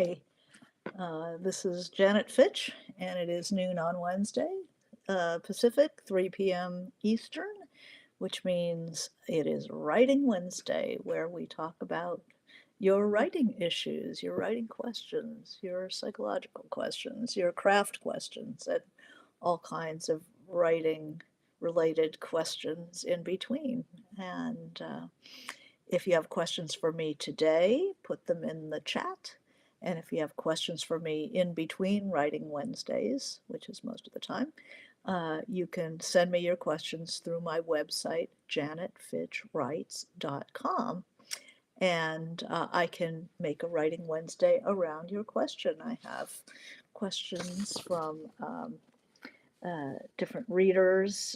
Hi, this is Janet Fitch, and it is noon on Wednesday, Pacific, 3 p.m. Eastern, which means it is Writing Wednesday, where we talk about your writing issues, your writing questions, your psychological questions, your craft questions, and all kinds of writing related questions in between. And if you have questions for me today, put them in the chat. And if you have questions for me in between Writing Wednesdays, which is most of the time, you can send me your questions through my website, janetfitchwrites.com. And I can make a Writing Wednesday around your question. I have questions from different readers,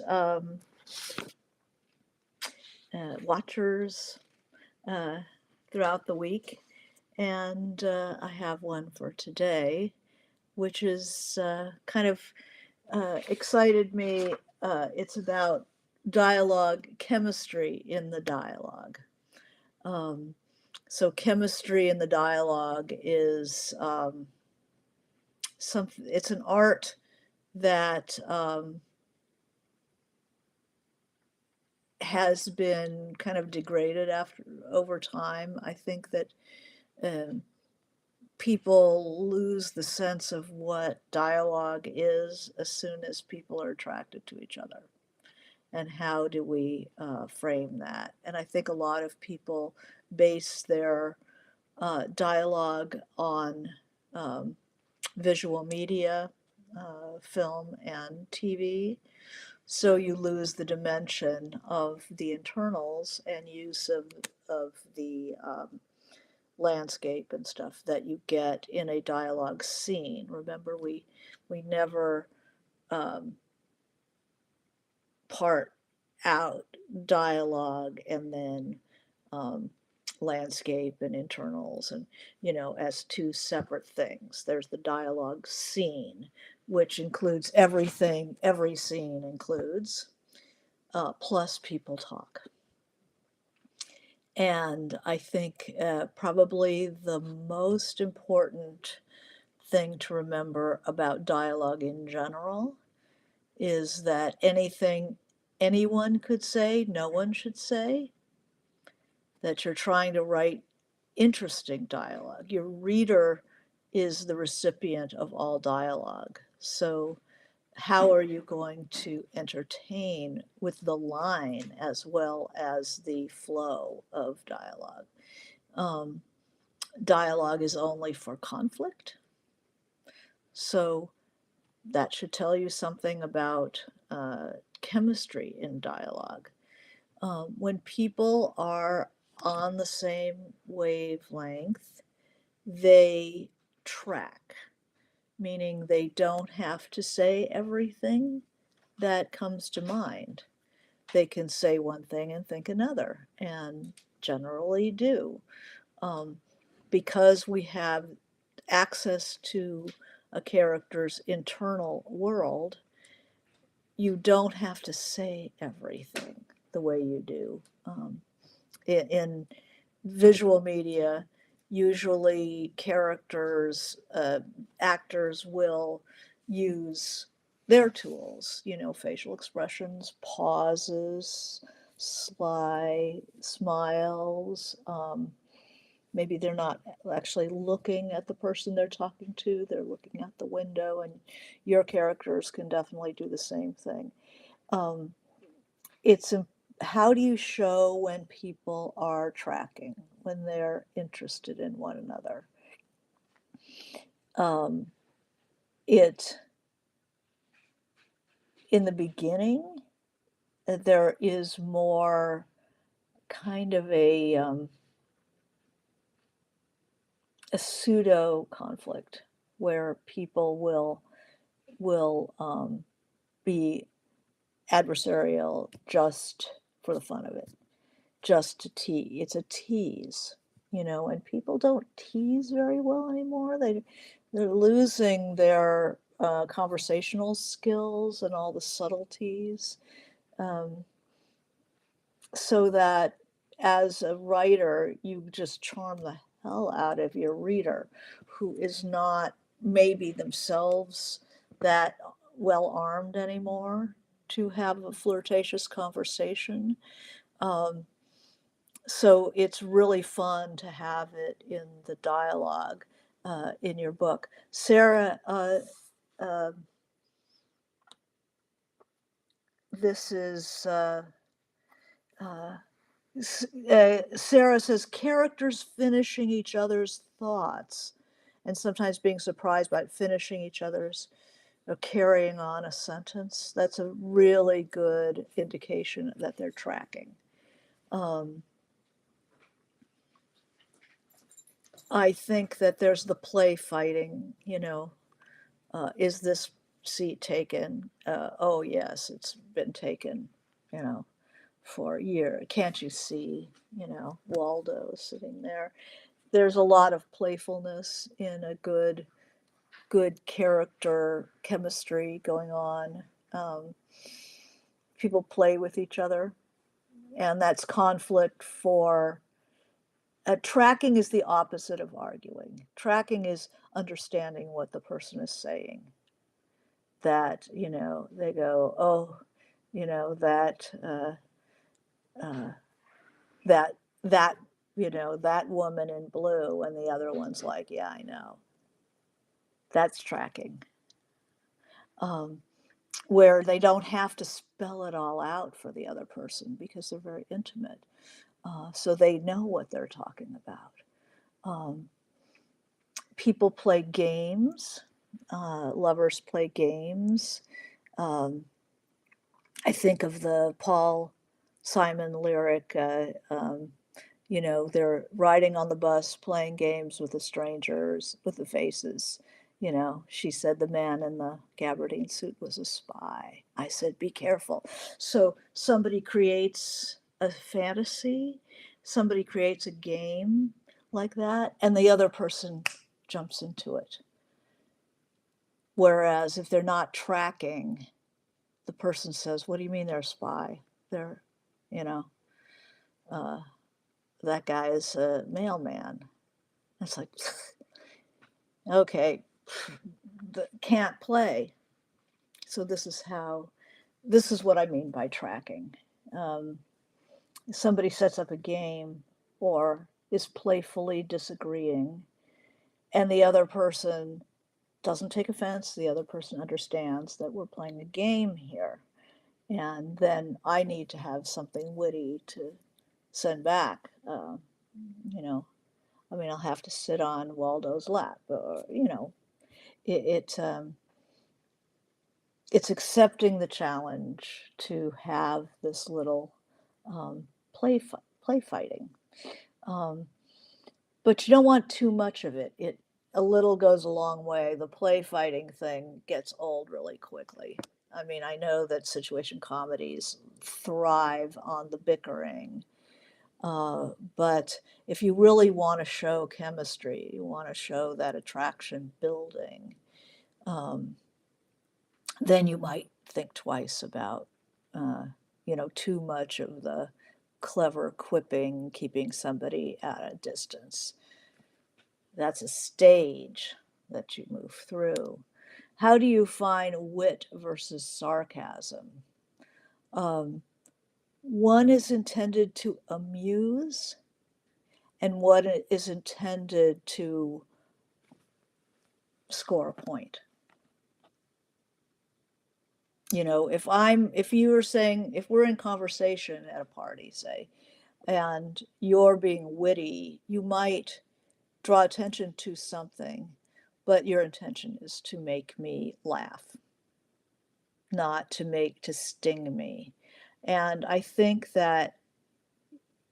watchers throughout the week. And I have one for today, which is kind of excited me. It's about dialogue, chemistry in the dialogue. So chemistry in the dialogue is it's an art that has been kind of degraded over time. I think that people lose the sense of what dialogue is as soon as people are attracted to each other. And how do we frame that? And I think a lot of people base their dialogue on visual media, film, and TV. So you lose the dimension of the internals and use of the landscape and stuff that you get in a dialogue scene. Remember, we never part out dialogue and then landscape and internals, and as two separate things. There's the dialogue scene, which includes everything every scene includes, plus people talk. And I think probably the most important thing to remember about dialogue in general is that anything anyone could say, no one should say. That you're trying to write interesting dialogue. Your reader is the recipient of all dialogue. So, how are you going to entertain with the line as well as the flow of dialogue? Dialogue is only for conflict. So, that should tell you something about chemistry in dialogue. When people are on the same wavelength, they track, meaning they don't have to say everything that comes to mind. They can say one thing and think another, and generally do. Because we have access to a character's internal world, you don't have to say everything the way you do. In visual media, usually characters, actors will use their tools, facial expressions, pauses, sly smiles. Maybe they're not actually looking at the person they're talking to, they're looking out the window, and your characters can definitely do the same thing. It's how do you show when people are tracking, when they're interested in one another? It in the beginning, there is more kind of a pseudo conflict where people will be adversarial just for the fun of it, just to tease. It's a tease, and people don't tease very well anymore. They're losing their conversational skills and all the subtleties, so that as a writer, you just charm the hell out of your reader who is not maybe themselves that well armed anymore to have a flirtatious conversation. Um, so it's really fun to have it in the dialogue in your book. Sarah, uh, this is uh, Sarah says characters finishing each other's thoughts and sometimes being surprised by finishing each other's or carrying on a sentence. That's a really good indication that they're tracking. Um, I think that there's the play fighting, is this seat taken? Oh, yes, it's been taken, you know, for a year. Can't you see, Waldo sitting there? There's a lot of playfulness in a good character chemistry going on. Um, People play with each other, and that's conflict for tracking is the opposite of arguing. Tracking is understanding what the person is saying. That, they go, oh, that, uh, that, that, that woman in blue, and the other one's like, yeah, I know. That's tracking. Um, where they don't have to spell it all out for the other person because they're very intimate. So they know what they're talking about. Um, People play games, lovers play games. Um, I think of the Paul Simon lyric, they're riding on the bus playing games with the strangers, with the faces. She said the man in the gabardine suit was a spy. I said, be careful. So somebody creates a fantasy, somebody creates a game like that, and the other person jumps into it. Whereas if they're not tracking, the person says, what do you mean they're a spy? They're, you know, uh, that guy is a mailman. It's like, okay, can't play. So this is what I mean by tracking. Um, Somebody sets up a game or is playfully disagreeing, and the other person doesn't take offense. The other person understands that we're playing a game here. And then I need to have something witty to send back. You know, I'll have to sit on Waldo's lap. It, it it's accepting the challenge to have this little play fighting. Um, but you don't want too much of it. A little goes a long way. The play fighting thing gets old really quickly. I know that situation comedies thrive on the bickering, but if you really want to show chemistry, you want to show that attraction building, um, then you might think twice about, too much of the clever quipping, keeping somebody at a distance. That's a stage that you move through. How do you find wit versus sarcasm? Um, One is intended to amuse, and one is intended to score a point. If you were saying, if we're in conversation at a party, say, and you're being witty, you might draw attention to something, but your intention is to make me laugh, not to sting me. And I think that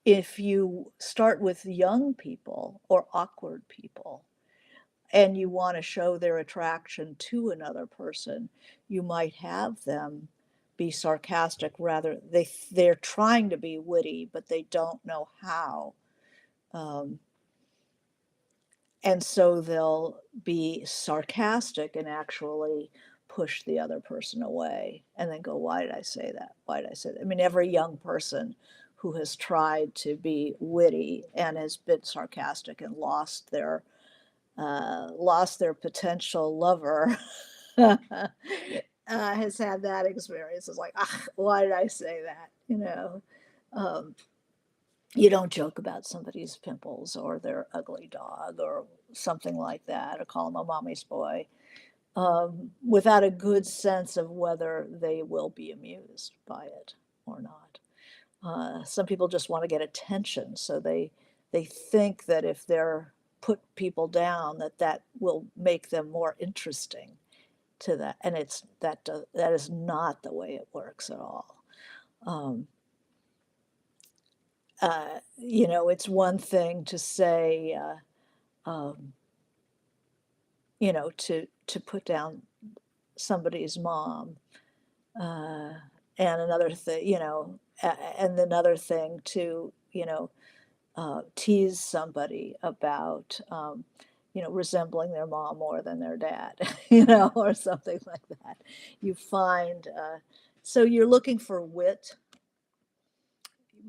if you start with young people or awkward people and you want to show their attraction to another person, you might have them be sarcastic rather they're trying to be witty but they don't know how. Um, and so they'll be sarcastic and actually push the other person away and then go, why did I say that? Why did I say that? Every young person who has tried to be witty and has been sarcastic and lost their potential lover has had that experience. It's like, ah, why did I say that? Um, you don't joke about somebody's pimples or their ugly dog or something like that, or call them a mommy's boy, without a good sense of whether they will be amused by it or not. Some people just want to get attention, so they think that if they're put people down, that will make them more interesting to that, and that is not the way it works at all. Um, it's one thing to say, um, to put down somebody's mom, uh, and another thing, and another thing to, tease somebody about, resembling their mom more than their dad, or something like that. You find, so you're looking for wit,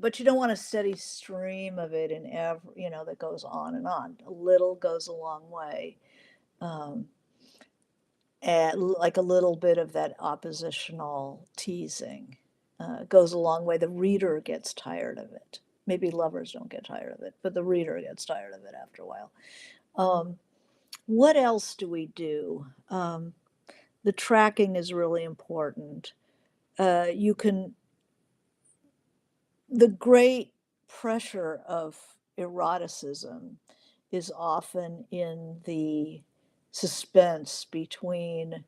but you don't want a steady stream of it in every, that goes on and on. A little goes a long way. Um, and like a little bit of that oppositional teasing goes a long way. The reader gets tired of it. Maybe lovers don't get tired of it, but the reader gets tired of it after a while. What else do we do? The tracking is really important. You can, the great pressure of eroticism is often in the suspense between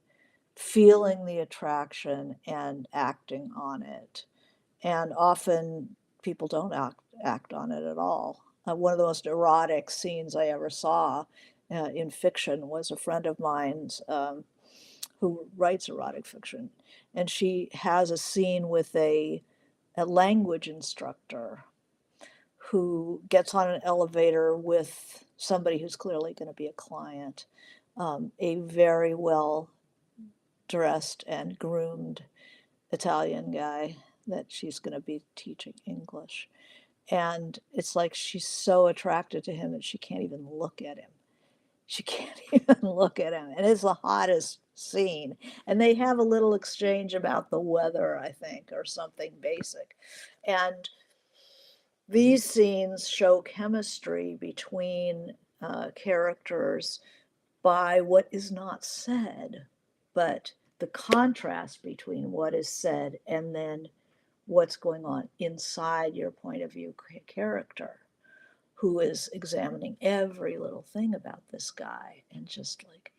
feeling the attraction and acting on it. And often people don't act on it at all. One of the most erotic scenes I ever saw in fiction was a friend of mine's who writes erotic fiction. And she has a scene with a language instructor who gets on an elevator with somebody who's clearly going to be a client, a very well dressed and groomed Italian guy that she's going to be teaching English. And it's like she's so attracted to him that she can't even look at him. She can't even look at him. And it's the hottest scene. And they have a little exchange about the weather, I think, or something basic. And these scenes show chemistry between characters by what is not said, but the contrast between what is said and then what's going on inside your point of view character, who is examining every little thing about this guy. And just like,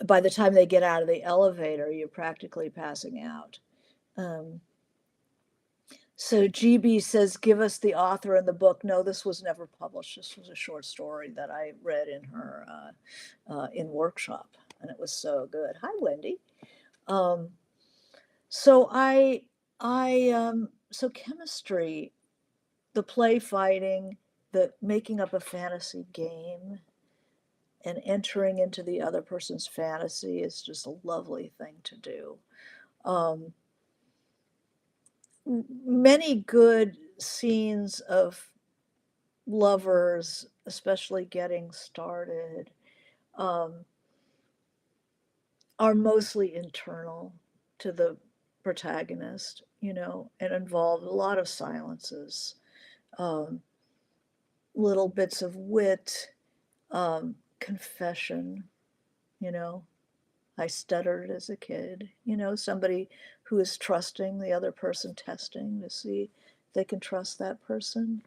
by the time they get out of the elevator, you're practically passing out. So GB says, give us the author and the book. No, this was never published. This was a short story that I read in her in workshop, and it was so good. Hi, Wendy. Um, so so chemistry, the play fighting, the making up a fantasy game, and entering into the other person's fantasy is just a lovely thing to do. Many good scenes of lovers, especially getting started, um, are mostly internal to the protagonist, and involve a lot of silences, um, little bits of wit, confession, you know. I stuttered as a kid, somebody who is trusting the other person, testing to see if they can trust that person,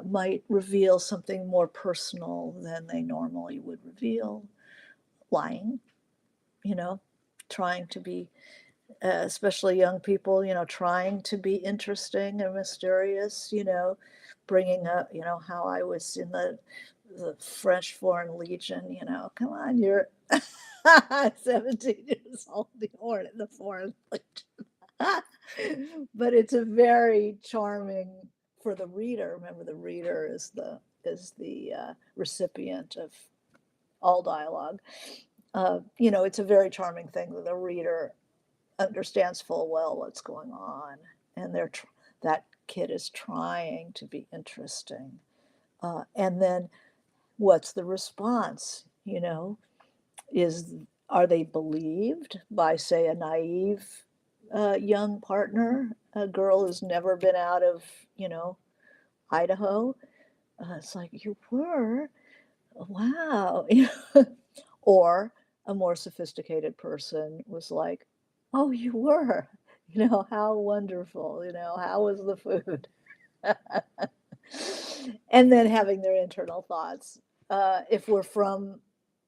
might reveal something more personal than they normally would reveal. Lying, you know, trying to be, especially young people, trying to be interesting and mysterious, bringing up, how I was in the French Foreign Legion, come on, you're 17 years old, you weren't in the Foreign Legion. But it's a very charming for the reader. Remember, the reader is the recipient of all dialogue. It's a very charming thing that the reader understands full well what's going on, and that kid is trying to be interesting. And then what's the response? Is are they believed by, say, a naive young partner, a girl who's never been out of, Idaho? It's like, you were, wow. Or a more sophisticated person was like, oh, you were, how wonderful, how was the food? And then having their internal thoughts. If we're from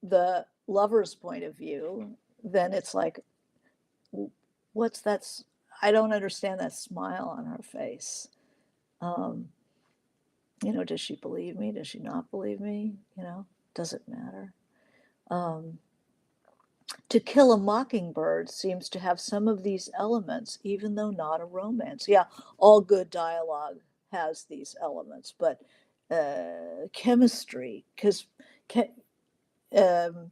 the lover's point of view, then it's like, what's that? I don't understand that smile on her face. Um, does she believe me? Does she not believe me? Does it matter? Um, To Kill a Mockingbird seems to have some of these elements, even though not a romance. Yeah, all good dialogue has these elements, but chemistry, because um,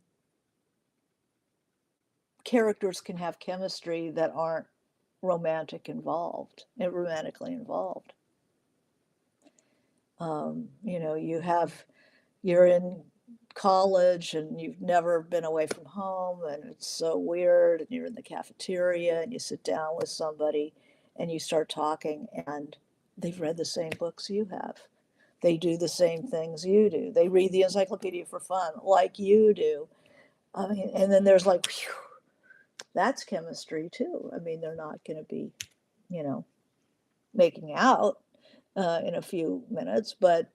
characters can have chemistry that aren't romantically involved. You're in college and you've never been away from home and it's so weird, and you're in the cafeteria and you sit down with somebody and you start talking, and they've read the same books you have. They do the same things you do. They read the encyclopedia for fun like you do. I mean, and then there's like, whew, that's chemistry too. I mean, they're not going to be, you know, making out in a few minutes, but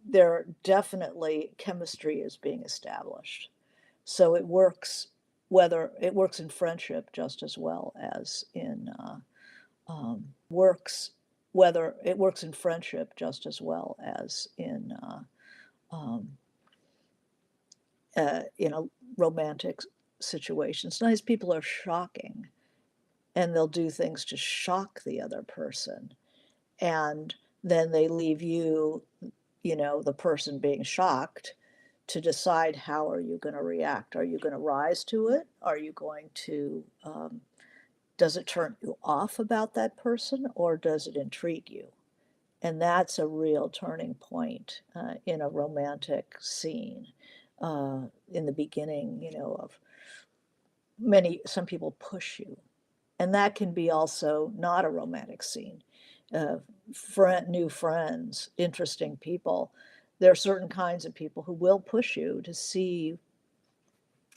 there definitely chemistry is being established. So it works, whether it works in friendship just as well as in works whether it works in friendship just as well as um, in a romantic situation. Sometimes people are shocking, and they'll do things to shock the other person, and then they leave you, the person being shocked, to decide how are you going to react. Are you going to rise to it? Are you going to does it turn you off about that person, or does it intrigue you? And that's a real turning point in a romantic scene. In the beginning, of some people push you, and that can be also not a romantic scene. Uh, New friends, interesting people. There are certain kinds of people who will push you to see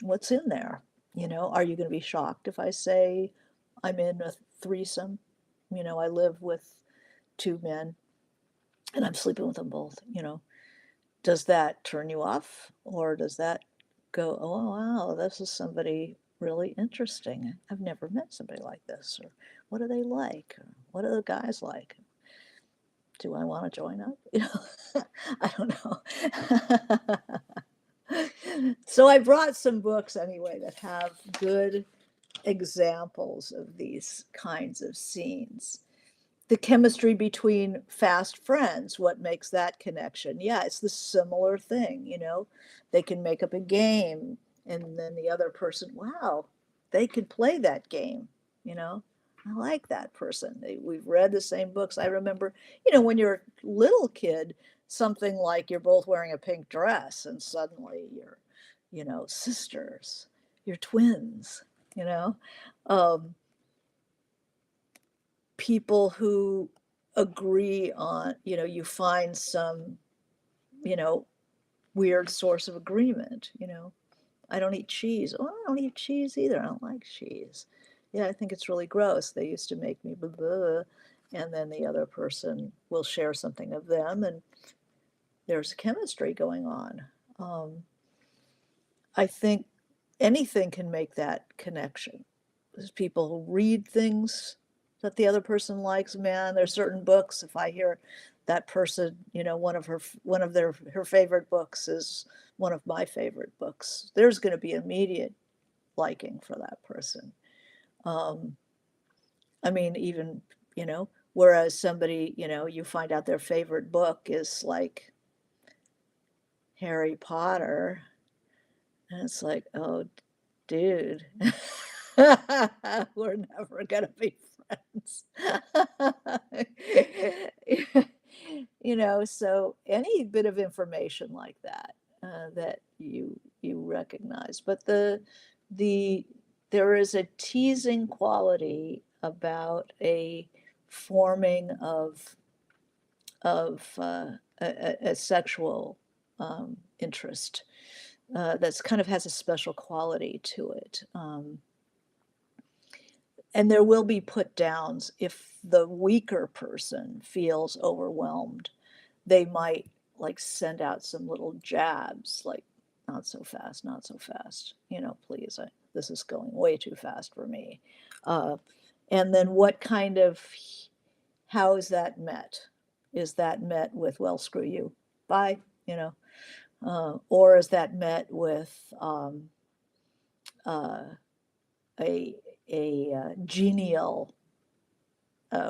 what's in there. Are you going to be shocked if I say I'm in a threesome? I live with two men and I'm sleeping with them both. Does that turn you off, or does that go, oh, wow, this is somebody really interesting? I've never met somebody like this. Or what are they like? Or what are the guys like? Do I want to join up? I don't know. So I brought some books anyway that have good examples of these kinds of scenes. The chemistry between fast friends, what makes that connection? Yeah, it's the similar thing. They can make up a game, and then the other person, wow, they could play that game. you know I like that person. We've read the same books. I remember, when you're a little kid, something like you're both wearing a pink dress and suddenly you're, sisters, you're twins. you know um, People who agree on, you find some, you know, weird source of agreement. I don't eat cheese. Oh, I don't eat cheese either. I don't like cheese. Yeah, I think it's really gross. They used to make me blah, blah. And then the other person will share something of them, and there's chemistry going on. Um, I think anything can make that connection. There's people who read things that the other person likes. Man, there's certain books. If I hear that person, one of her favorite books is one of my favorite books, there's going to be immediate liking for that person. Um, I mean, even, whereas somebody, you find out their favorite book is like Harry Potter, and it's like, oh, dude, we're never going to be friends. So any bit of information like that, that you recognize. But the there is a teasing quality about a forming of a sexual interest, that's kind of has a special quality to it. And there will be put downs if the weaker person feels overwhelmed. They might like send out some little jabs, like, not so fast, not so fast, please, this is going way too fast for me. Uh, and then how is that met? Is that met with, well, screw you, bye, or is that met with uh, a genial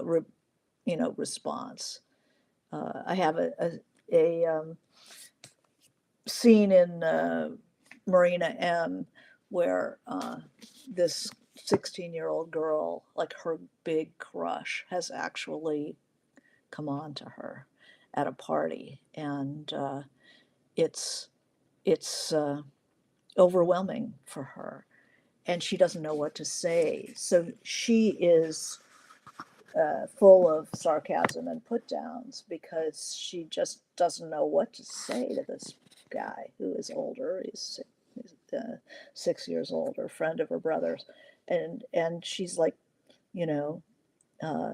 re, response? I have a scene in Marina M where this 16-year-old girl, like her big crush, has actually come on to her at a party, and it's it's overwhelming for her, and she doesn't know what to say. So she is full of sarcasm and put downs because she just doesn't know what to say to this guy who is older. He's 6 years older, friend of her brother's, and she's like, you know, uh,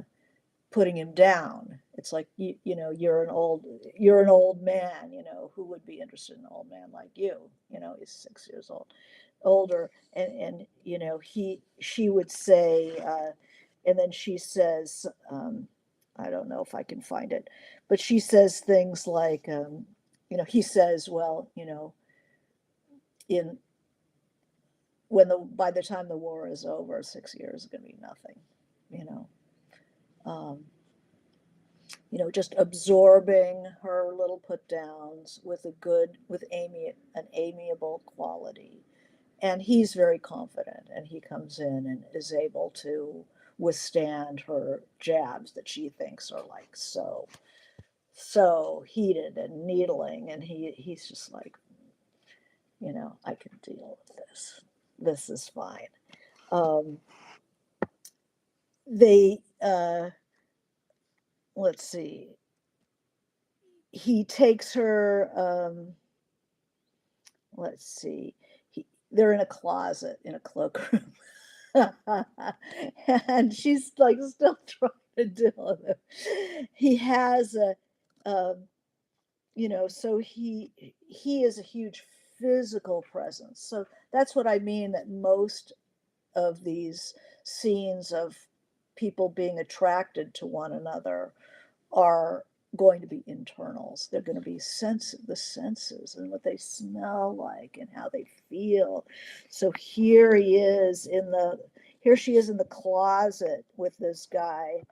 putting him down. It's like, you're an old man. Who would be interested in an old man like you? He's 6 years older, and she would say, and then she says, I don't know if I can find it, but she says things like, he says, well, in by the time the war is over, 6 years is going to be nothing, you know. Um, just absorbing her little put downs with an amiable quality. And he's very confident, and he comes in and is able to withstand her jabs that she thinks are like so heated and needling, and he's just like, I can deal with this. This is fine. Um, they Let's see. He takes her. Let's see. They're in a closet in a cloakroom, and she's like still trying to deal with him. He has um, so he is a huge physical presence. So that's what I mean, that most of these scenes of people being attracted to one another are going to be internals. They're going to be the senses and what they smell like and how they feel. So here she is in the closet with this guy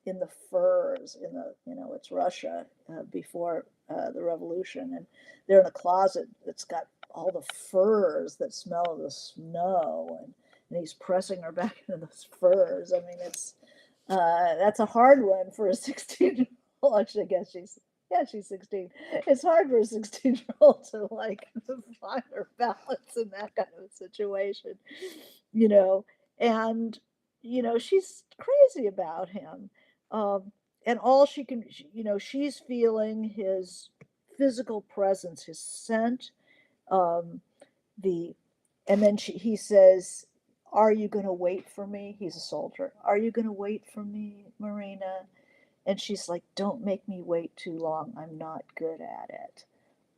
in the furs, it's Russia, before the revolution, and they're in a closet that's got all the furs that smell of the snow, and he's pressing her back into those furs. I mean, that's a hard one for a 16-year-old. Actually, I guess she's 16. It's hard for a 16-year-old to like find her balance in that kind of a situation, you know, and she's crazy about him. Um, and all she can, she's feeling his physical presence, his scent, um, the, and then he says, "Are you going to wait for me?" He's a soldier. "Are you going to wait for me, Marina?" And she's like, "Don't make me wait too long. I'm not good at it."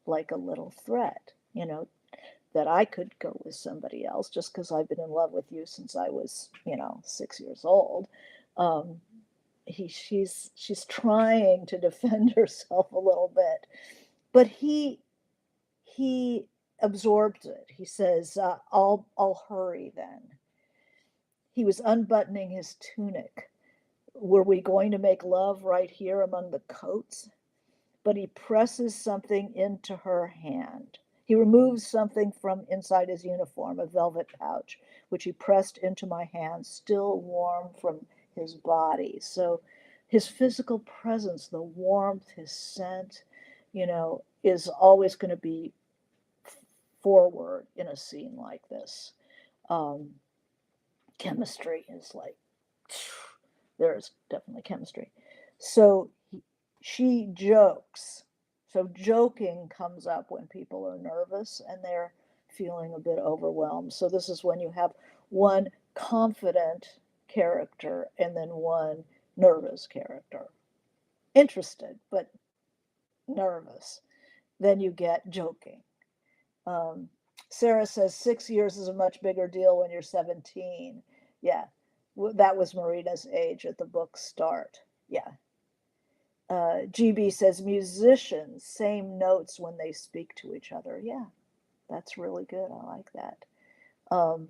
Like a little threat, that I could go with somebody else just because I've been in love with you since I was, 6 years old. Um, she's trying to defend herself a little bit, but he absorbs it. He says, I'll hurry then." He was unbuttoning his tunic. Were we going to make love right here among the coats? But he presses something into her hand. He removes something from inside his uniform, a velvet pouch, which he pressed into my hand, still warm from his body. So his physical presence, the warmth, his scent, is always going to be forward in a scene like this. Um, Chemistry is like, there's definitely chemistry. So she jokes. So joking comes up when people are nervous and they're feeling a bit overwhelmed. So this is when you have one confident character and then one nervous character. Interested, but nervous. Then you get joking. Um, Sarah says 6 years is a much bigger deal when you're 17. Yeah, that was Marina's age at the book's start. Yeah. GB says musicians, same notes when they speak to each other. Yeah, that's really good. I like that. Um,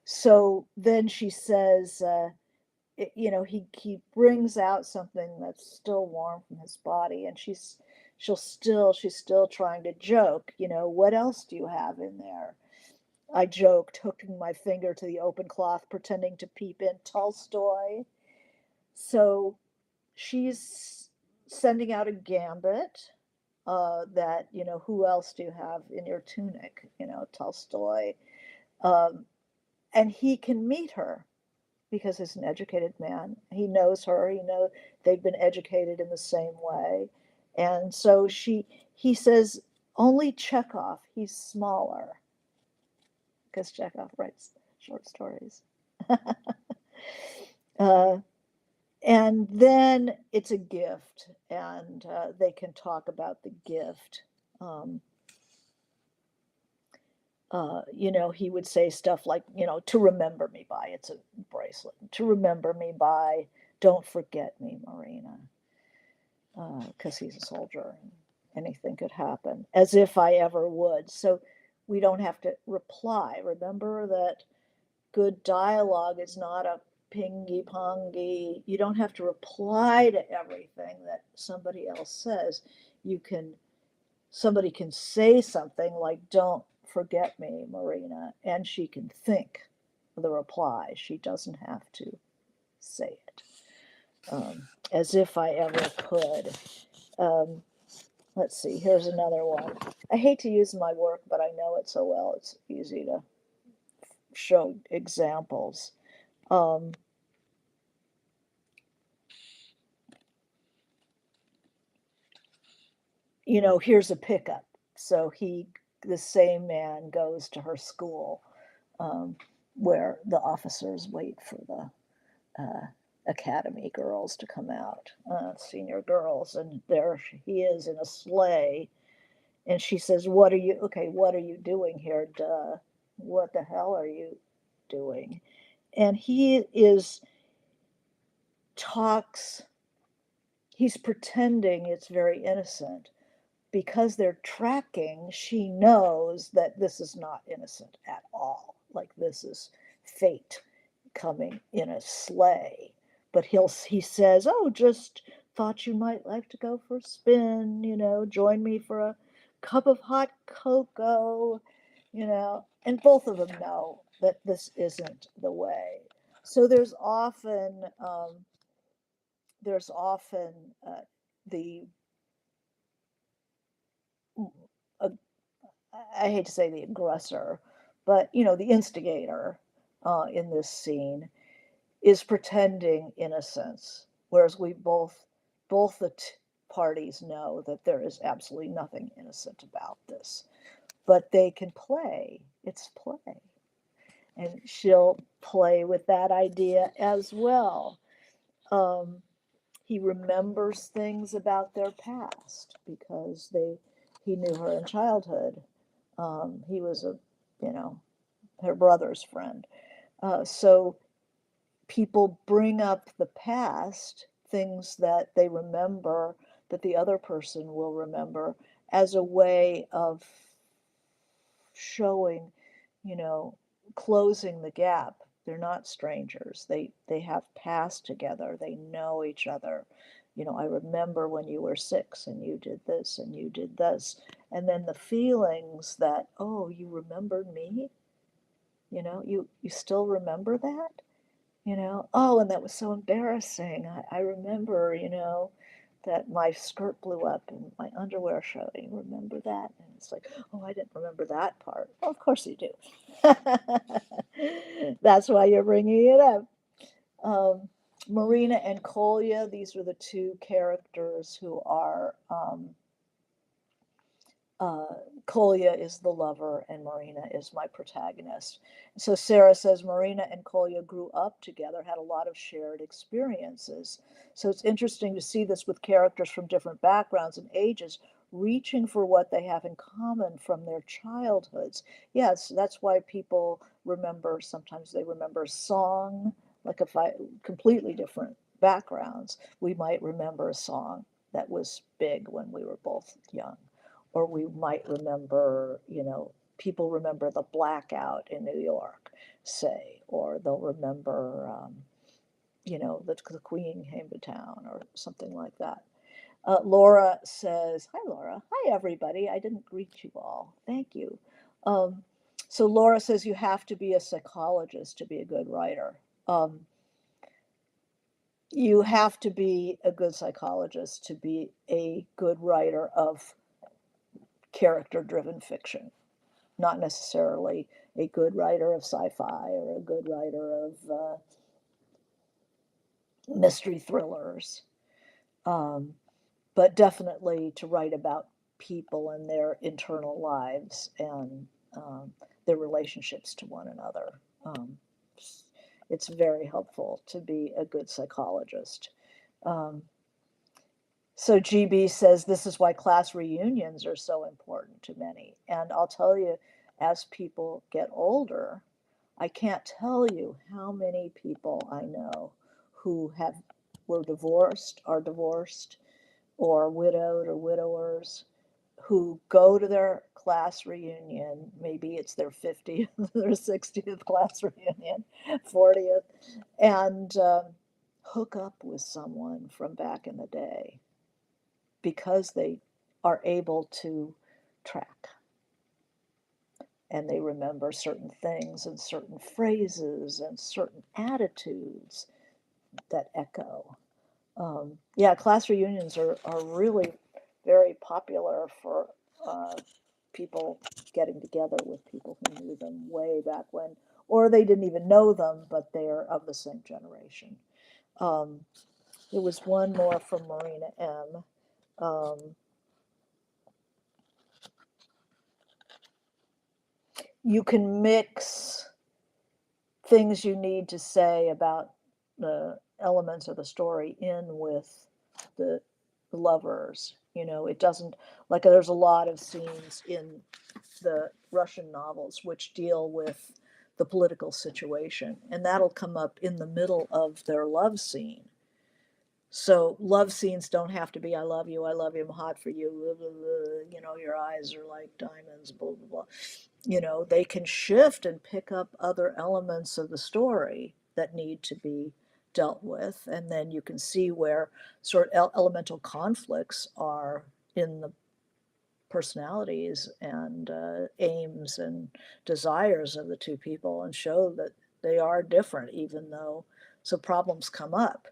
so then she says, he brings out something that's still warm from his body, and she's still trying to joke. What else do you have in there? I joked, hooking my finger to the open cloth, pretending to peep in Tolstoy. So she's sending out a gambit that, who else do you have in your tunic? Tolstoy. Um, and he can meet her because he's an educated man. He knows her. They've been educated in the same way. And so he says, only Chekhov, he's smaller, because Chekhov writes short stories. uh, and then it's a gift, and they can talk about the gift. Um, he would say stuff like, to remember me by, it's a bracelet, to remember me by, don't forget me, Marina, because he's a soldier and anything could happen, as if I ever would. So we don't have to reply. Remember that good dialogue is not a pingy pongy. You don't have to reply to everything that somebody else says. Somebody can say something like, don't forget me, Marina, and she can think the reply. She doesn't have to say it. As if I ever could. Um, let's see, here's another one. I hate to use my work, but I know it so well, it's easy to show examples. Um, here's a pickup. So the same man goes to her school, um, where the officers wait for the academy girls to come out, senior girls, and there he is in a sleigh, and she says, what are you doing here? Duh. What the hell are you doing? And talks, he's pretending it's very innocent. Because they're tracking, she knows that this is not innocent at all. Like, this is fate coming in a sleigh. But he says, oh, just thought you might like to go for a spin, join me for a cup of hot cocoa, and both of them know that this isn't the way. So there's often the uh, I hate to say the aggressor, but the instigator in this scene is pretending innocence, whereas both the parties know that there is absolutely nothing innocent about this, but they can play. It's play, and she'll play with that idea as well. Um, he remembers things about their past because he knew her in childhood. He was her brother's friend. So people bring up the past, things that they remember that the other person will remember, as a way of showing, you know, closing the gap. They're not strangers. They have past together. They know each other. I remember when you were 6 and you did this and you did this. And then the feelings that, oh, you remembered me? You still remember that? Oh, and that was so embarrassing. I remember, that my skirt blew up and my underwear showed. You remember that? And it's like, oh, I didn't remember that part. Well, of course you do. That's why you're bringing it up. Um, Marina and Kolya, these are the two characters who are uh, Kolya is the lover and Marina is my protagonist. So Sarah says Marina and Kolya grew up together, had a lot of shared experiences. So it's interesting to see this with characters from different backgrounds and ages reaching for what they have in common from their childhoods. Yes, that's why people remember, sometimes they remember a song, like if I completely different backgrounds, we might remember a song that was big when we were both young, or we might remember, people remember the blackout in New York, say, or they'll remember, the Queen came to town or something like that. Laura says, hi, Laura. Hi, everybody. I didn't greet you all. Thank you. Um, so Laura says you have to be a psychologist to be a good writer. Um, you have to be a good psychologist to be a good writer of character driven fiction, not necessarily a good writer of sci-fi or a good writer of mystery thrillers, um, but definitely to write about people and their internal lives and their relationships to one another. Um, it's very helpful to be a good psychologist. Um, So GB says this is why class reunions are so important to many. And I'll tell you, as people get older, I can't tell you how many people I know who were divorced, are divorced, or widowed or widowers, who go to their class reunion. Maybe it's their 50th, their 60th class reunion, 40th, and hook up with someone from back in the day because they are able to track and they remember certain things and certain phrases and certain attitudes that echo. Yeah, class reunions are really very popular for people getting together with people who knew them way back when, or they didn't even know them, but they're of the same generation. Um, there was one more from Marina M. Um, you can mix things you need to say about the elements of the story in with the lovers. It doesn't, like, there's a lot of scenes in the Russian novels which deal with the political situation, and that'll come up in the middle of their love scene. So love scenes don't have to be I love you, I'm hot for you, blah, blah, blah, your eyes are like diamonds, blah, blah, blah. They can shift and pick up other elements of the story that need to be dealt with. And then you can see where sort of elemental conflicts are in the personalities and aims and desires of the two people, and show that they are different, even though so problems come up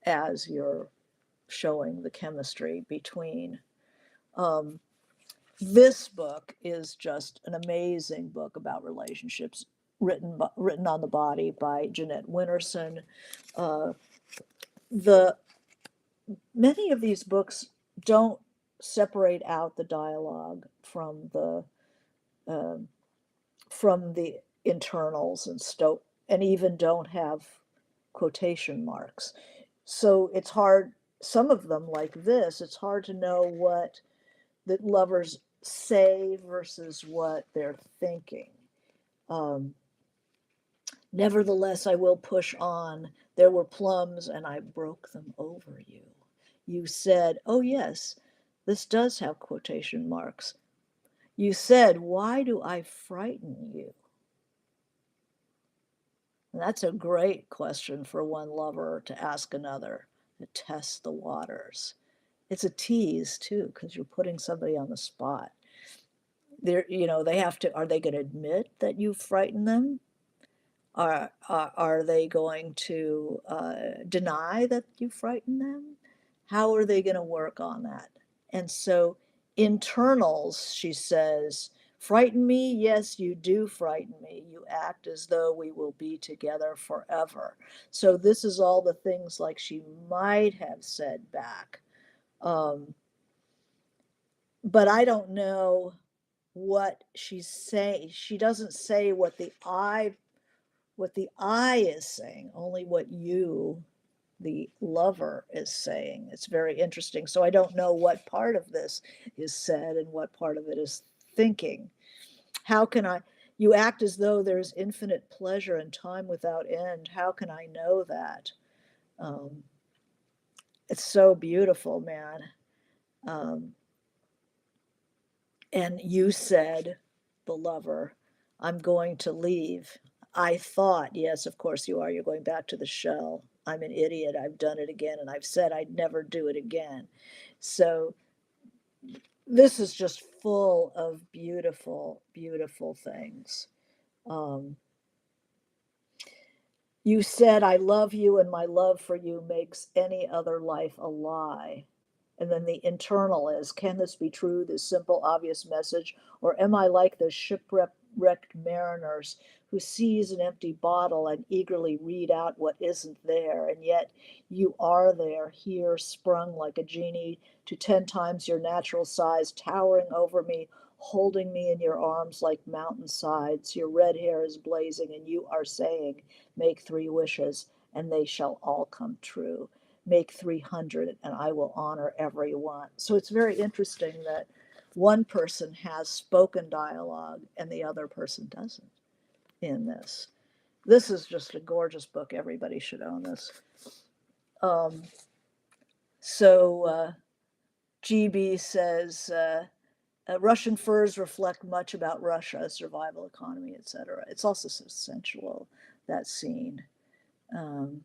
as you're showing the chemistry between. Um, this book is just an amazing book about relationships, written on the body by Jeanette Winterson. Uh, the Many of these books don't separate out the dialogue um, from the internals and even don't have quotation marks. So it's hard. Some of them, like this, it's hard to know what the lovers say versus what they're thinking. Um, Nevertheless, I will push on. There were plums, and I broke them over you. You said, oh, yes, this does have quotation marks. You said, why do I frighten you? And that's a great question for one lover to ask another, to test the waters. It's a tease, too, because you're putting somebody on the spot. They have to, are they going to admit that you frighten them? Are they going to deny that you frighten them? How are they going to work on that? And so, internals, she says, frighten me? Yes, you do frighten me. You act as though we will be together forever. So, this is all the things like she might have said back. Um, but I don't know what she's saying. She doesn't say what the I is saying, only what you, the lover, is saying. It's very interesting. So I don't know what part of this is said and what part of it is thinking. How can I? You act as though there's infinite pleasure and time without end. How can I know that? Um, it's so beautiful, man. Um, and you said, the lover, I'm going to leave. I thought, yes, of course you are. You're going back to the shell. I'm an idiot. I've done it again. And I've said I'd never do it again. So this is just full of beautiful, beautiful things. Um, you said, I love you, and my love for you makes any other life a lie. And then the internal is, can this be true, this simple, obvious message? Or am I like the shipwrecked mariners who seize an empty bottle and eagerly read out what isn't there? And yet you are there, here, sprung like a genie to 10 times your natural size, towering over me, holding me in your arms like mountain sides. Your red hair is blazing, and you are saying, make 3 wishes, and they shall all come true. Make 300 and I will honor every one. So it's very interesting that one person has spoken dialogue and the other person doesn't in this. This is just a gorgeous book. Everybody should own this. Um, so GB says Russian furs reflect much about Russia, survival, economy, etc. It's also so sensual, that scene. Um,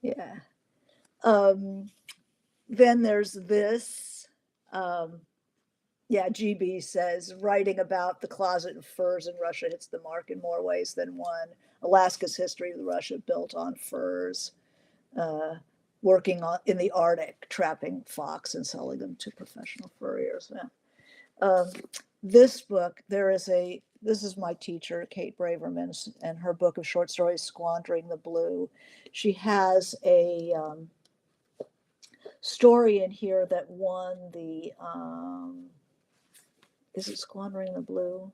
yeah. Um, then there's this. Um, yeah, GB says writing about the closet of furs in Russia hits the mark in more ways than one. Alaska's history with Russia built on furs, uh, working on, in the Arctic, trapping fox and selling them to professional furriers. Yeah. Um, this book, this is my teacher, Kate Braverman, and her book of short stories, Squandering the Blue. She has a story in here that won the is it Squandering the Blue?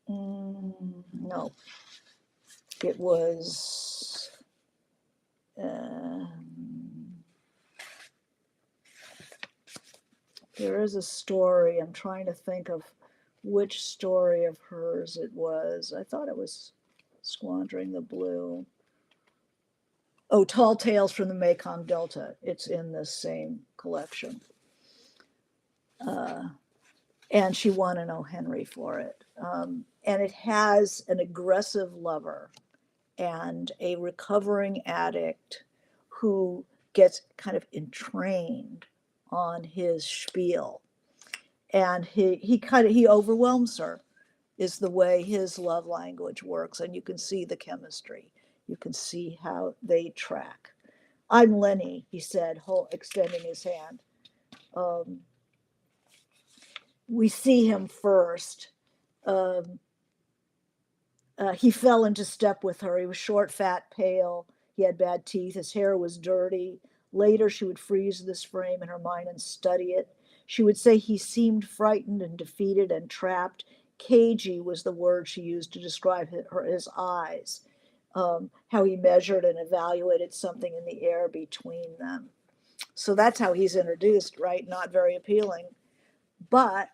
No, it was there is a story. I'm trying to think of which story of hers it was. I thought it was Squandering the Blue. Oh, Tall Tales from the Mekong Delta. It's in this same collection. And she won an O. Henry for it. And it has an aggressive lover and a recovering addict who gets kind of entrained on his spiel. And he overwhelms her, is the way his love language works. And you can see the chemistry. You can see how they track. I'm Lenny, he said, extending his hand. Um, we see him first. Um, he fell into step with her. He was short, fat, pale. He had bad teeth. His hair was dirty. Later, she would freeze this frame in her mind and study it. She would say he seemed frightened and defeated and trapped. Cagey was the word she used to describe his eyes, how he measured and evaluated something in the air between them. So that's how he's introduced, right? Not very appealing. But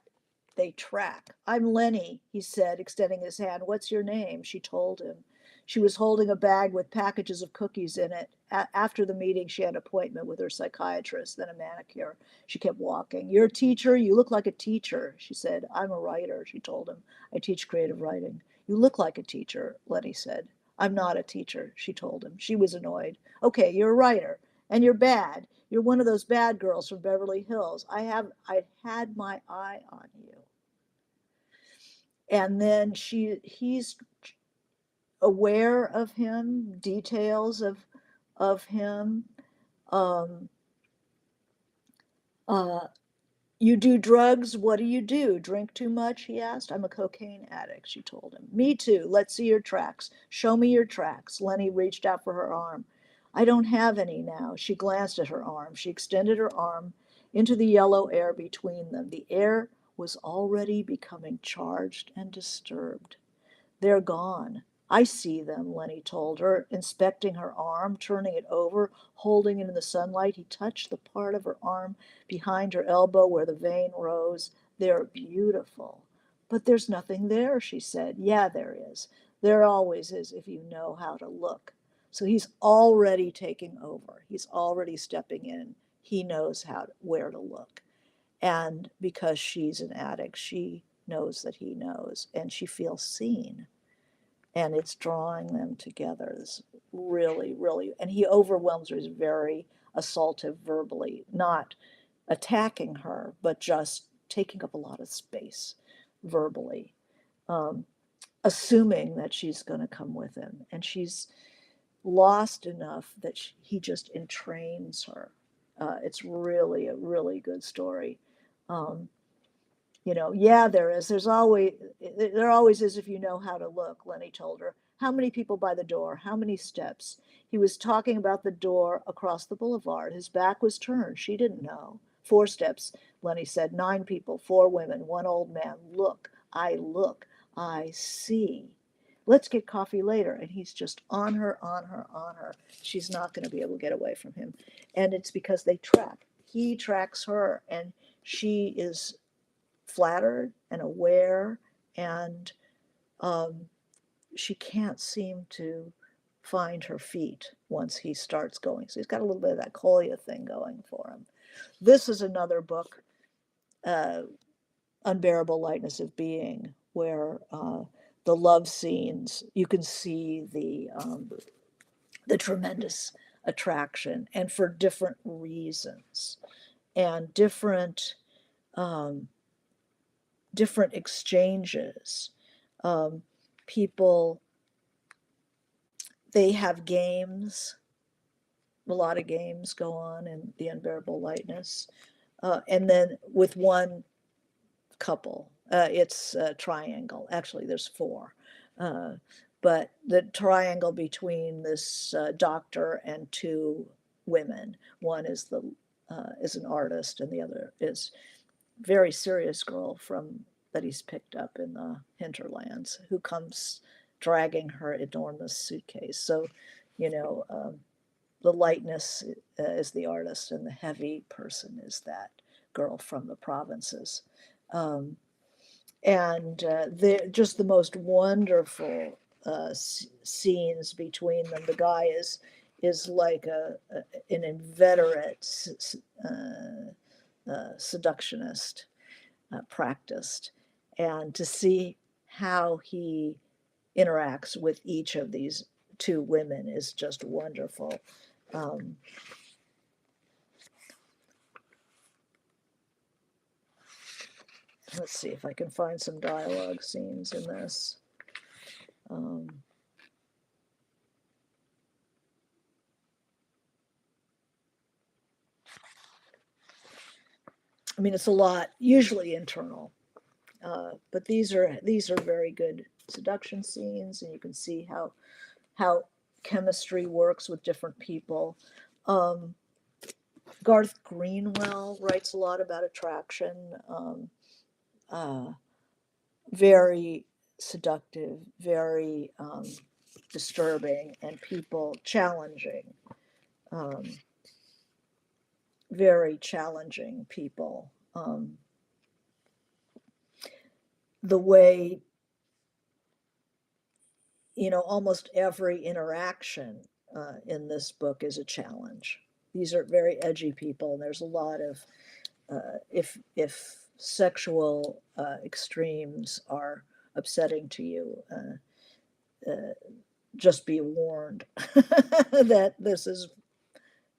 they track. I'm Lenny, he said, extending his hand. What's your name? She told him. She was holding a bag with packages of cookies in it. After the meeting, she had an appointment with her psychiatrist, then a manicure. She kept walking. You're a teacher? You look like a teacher, she said. I'm a writer, she told him. I teach creative writing. You look like a teacher, Lenny said. I'm not a teacher, she told him. She was annoyed. Okay, you're a writer. and you're bad. You're one of those bad girls from Beverly Hills. I had my eye on you. And then he's aware of him, details of him. Um, uh, You do drugs? What do you do? Drink too much? He asked. I'm a cocaine addict, she told him. Me too. Let's see your tracks. Show me your tracks. Lenny reached out for her arm. I don't have any now. She glanced at her arm. She extended her arm into the yellow air between them. The air was already becoming charged and disturbed. They're gone. I see them, Lenny told her, inspecting her arm, turning it over, holding it in the sunlight. He touched the part of her arm behind her elbow where the vein rose. They're beautiful. But there's nothing there, she said. Yeah, there is. There always is if you know how to look. So he's already taking over. He's already stepping in. He knows where to look. And because she's an addict, she knows that he knows, and she feels seen, and it's drawing them together. It's really, really, and he overwhelms her. He's very assaultive verbally, not attacking her, but just taking up a lot of space verbally, um, assuming that she's going to come with him. And she's lost enough that he just entrains her. It's really a really good story. Um, yeah, there is. There always is if you know how to look, Lenny told her. How many people by the door? How many steps? He was talking about the door across the boulevard. His back was turned. She didn't know. 4 steps, Lenny said. 9 people, 4 women, 1 old man. Look, I see. Let's get coffee later. And he's just on her, on her, on her. She's not going to be able to get away from him. And it's because they track. He tracks her, and she is flattered and aware, and um, she can't seem to find her feet once he starts going. So he's got a little bit of that Kolya thing going for him. This is another book, uh, Unbearable Lightness of Being, where the love scenes, you can see the tremendous attraction, and for different reasons, and um, different exchanges. Um, People, they have games, a lot of games go on in The Unbearable Lightness. And then with one couple, it's a triangle. Actually, there's 4. Uh, but the triangle between this doctor and 2 women. One is an artist, and the other is very serious girl that he's picked up in the hinterlands, who comes dragging her enormous suitcase. So, you know, the lightness is the artist, and the heavy person is that girl from the provinces. Um, and they're just the most wonderful scenes between them. The guy is like an inveterate seductionist, practiced, and to see how he interacts with each of these 2 women is just wonderful. Um, let's see if I can find some dialogue scenes in this. Um, I mean, it's a lot, usually internal, but these are very good seduction scenes, and you can see how chemistry works with different people. Um, Garth Greenwell writes a lot about attraction. Uh, Very seductive, very disturbing, and people challenging. Um, Very challenging people. The way, almost every interaction in this book is a challenge. These are very edgy people, and there's a lot of if sexual extremes are upsetting to you, just be warned that this is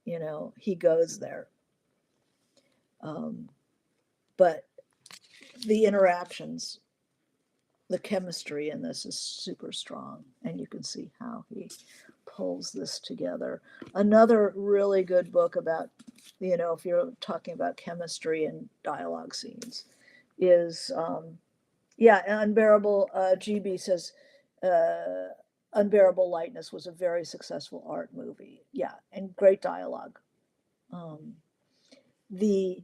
he goes there. Um, but the interactions, the chemistry in this is super strong, and you can see how he pulls this together. Another really good book about, if you're talking about chemistry and dialogue scenes, is yeah, Unbearable. GB says, Unbearable Lightness was a very successful art movie. Yeah, and great dialogue. Um, the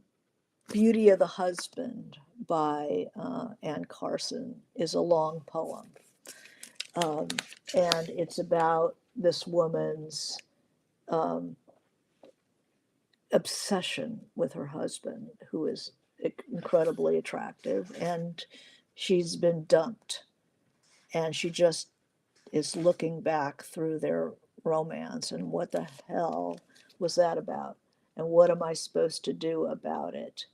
Beauty of the Husband by Anne Carson is a long poem. Um, and it's about this woman's um, obsession with her husband, who is incredibly attractive, and she's been dumped. And she just is looking back through their romance and what the hell was that about? And what am I supposed to do about it?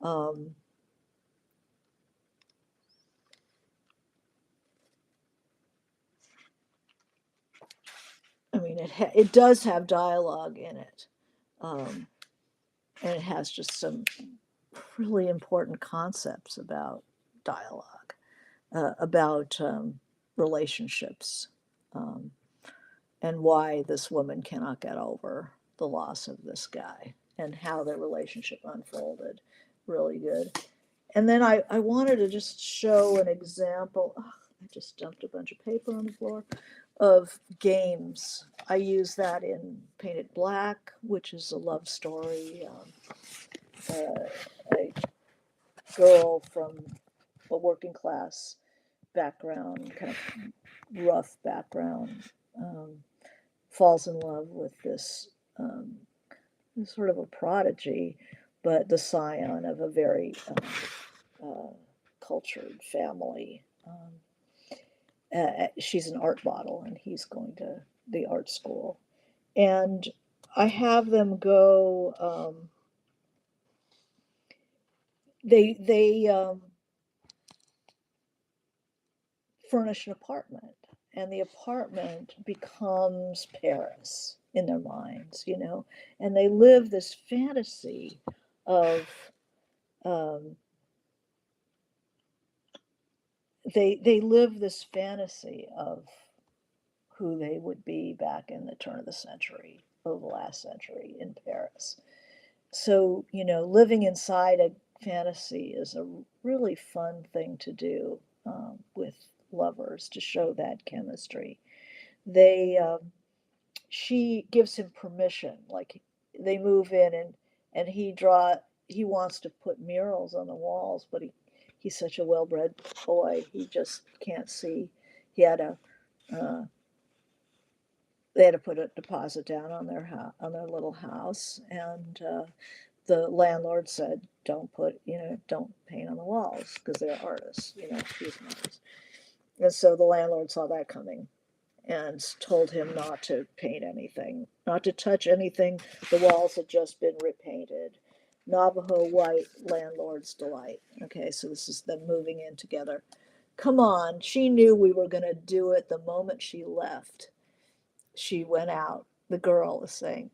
Um, I mean, it does have dialogue in it, um, and it has just some really important concepts about dialogue, about relationships, um, and why this woman cannot get over the loss of this guy, and how their relationship unfolded. Really good. And then I wanted to just show an example. Oh, I just dumped a bunch of paper on the floor of games. I use that in Painted Black, which is a love story. A girl from a working class background, kind of rough background, um, falls in love with this sort of a prodigy, but the scion of a very cultured family. She's an art model, and he's going to the art school. And I have them go. They furnish an apartment, and the apartment becomes Paris in their minds, and they live this fantasy of um, they live this fantasy of who they would be back in the turn of the century, of the last century in Paris. So, living inside a fantasy is a really fun thing to do with lovers, to show that chemistry. They She gives him permission, like they move in, and he wants to put murals on the walls, but he's such a well-bred boy, he just can't see. He had a uh, they had to put a deposit down on on their little house, and the landlord said, don't paint on the walls, because they're artists, he's an artist. And so the landlord saw that coming and told him not to paint anything, not to touch anything. The walls had just been repainted. Navajo white, landlord's delight. Okay, so this is them moving in together. Come on, she knew we were going to do it the moment she left. She went out. The girl is saying,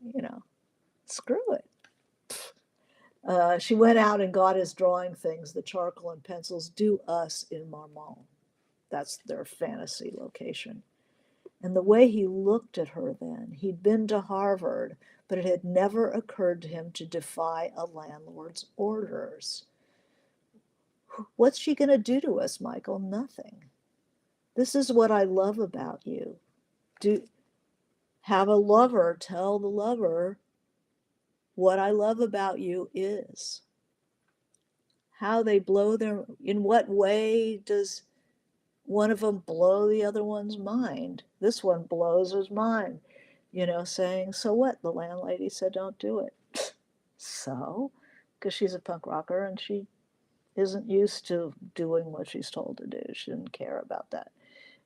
screw it. She went out and got his drawing things, the charcoal and pencils, due us in Marmont. That's their fantasy location. And the way he looked at her then, he'd been to Harvard, but it had never occurred to him to defy a landlord's orders. What's she going to do to us, Michael? Nothing. This is what I love about you. Have a lover tell the lover what I love about you is. How they in what way does one of them blow the other one's mind? This one blows his mind, saying, so what? The landlady said, don't do it. So, because she's a punk rocker and she isn't used to doing what she's told to do. She didn't care about that.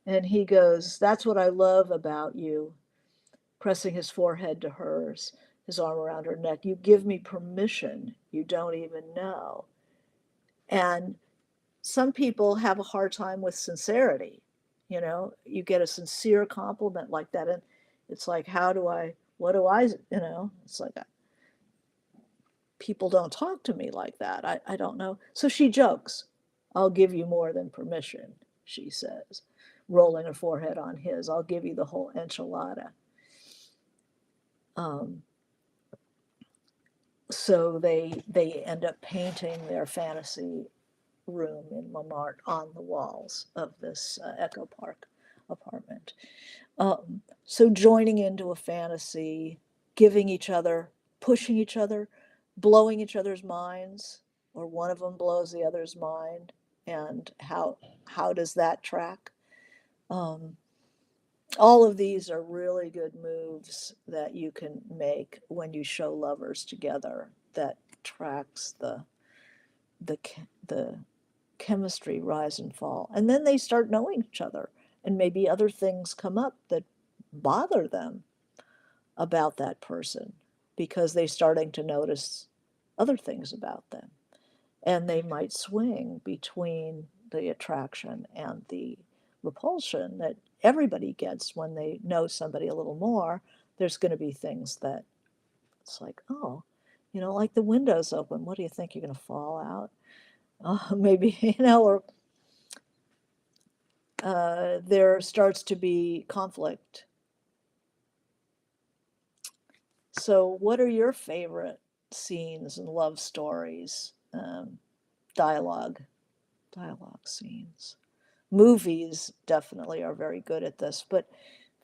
And he goes, that's what I love about you, pressing his forehead to hers, his arm around her neck. You give me permission you don't even know. And some people have a hard time with sincerity. You get a sincere compliment like that, and it's like, how do I What do it's like, people don't talk to me like that. I don't know. So she jokes, I'll give you more than permission, she says, rolling her forehead on his. I'll give you the whole enchilada. Um, so they end up painting their fantasy room in Montmartre on the walls of this Echo Park apartment. So joining into a fantasy, giving each other, pushing each other, blowing each other's minds, or one of them blows the other's mind, and how does that track? Um, all of these are really good moves that you can make when you show lovers together that tracks the the chemistry rise and fall. And then they start knowing each other, and maybe other things come up that bother them about that person because they're starting to notice other things about them. And they might swing between the attraction and the repulsion that everybody gets when they know somebody a little more. There's going to be things that it's like, oh, like the window's open. What do you think? You're going to fall out? Maybe, or there starts to be conflict. So, what are your favorite scenes and love stories? Dialogue, dialogue scenes. Movies definitely are very good at this, but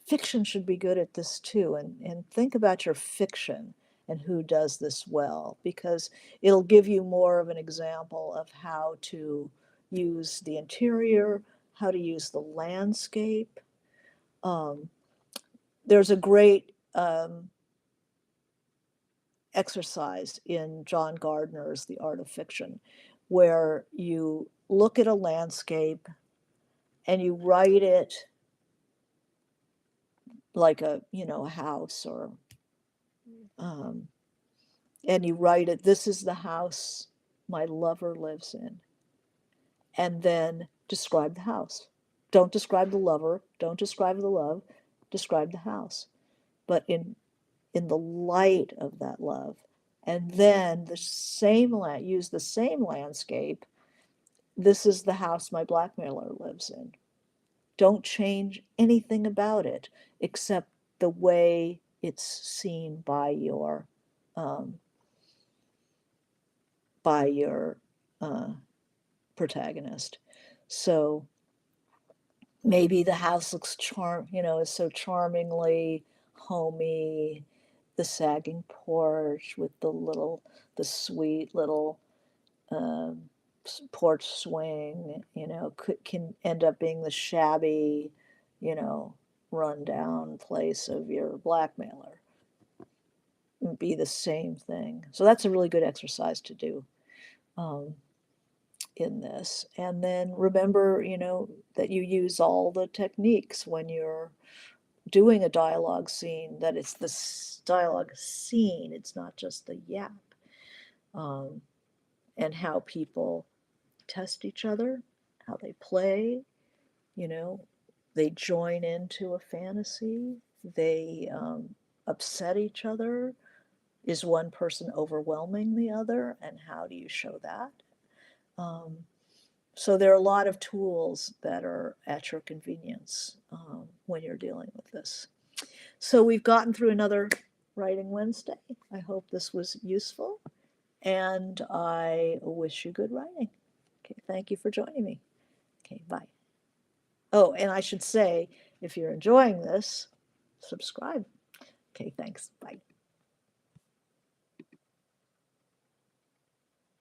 fiction should be good at this too. And think about your fiction and who does this well, because it'll give you more of an example of how to use the interior, how to use the landscape. Um, there's a great exercise in John Gardner's The Art of Fiction, where you look at a landscape and you write it like a house, or um, and you write it, this is the house my lover lives in, and then describe the house. Don't describe the lover, don't describe the love, describe the house, but in the light of that love. And then use the same landscape. This is the house my blackmailer lives in. Don't change anything about it except the way it's seen um, by your uh, protagonist. So maybe the house is so charmingly homey, the sagging porch with the sweet little um, porch swing, can end up being the shabby, you know, rundown place of your blackmailer. Be the same thing. So that's a really good exercise to do um, in this. And then remember, that you use all the techniques when you're doing a dialogue scene, that it's the dialogue scene, it's not just the yap. Um, and how people test each other, how they play, you know, they join into a fantasy, they upset each other. Is one person overwhelming the other, and how do you show that? Um, so there are a lot of tools that are at your convenience when you're dealing with this. So we've gotten through another Writing Wednesday. I hope this was useful, and I wish you good writing. Okay, thank you for joining me. Okay, bye. Oh, and I should say, if you're enjoying this, subscribe. Okay, thanks. Bye.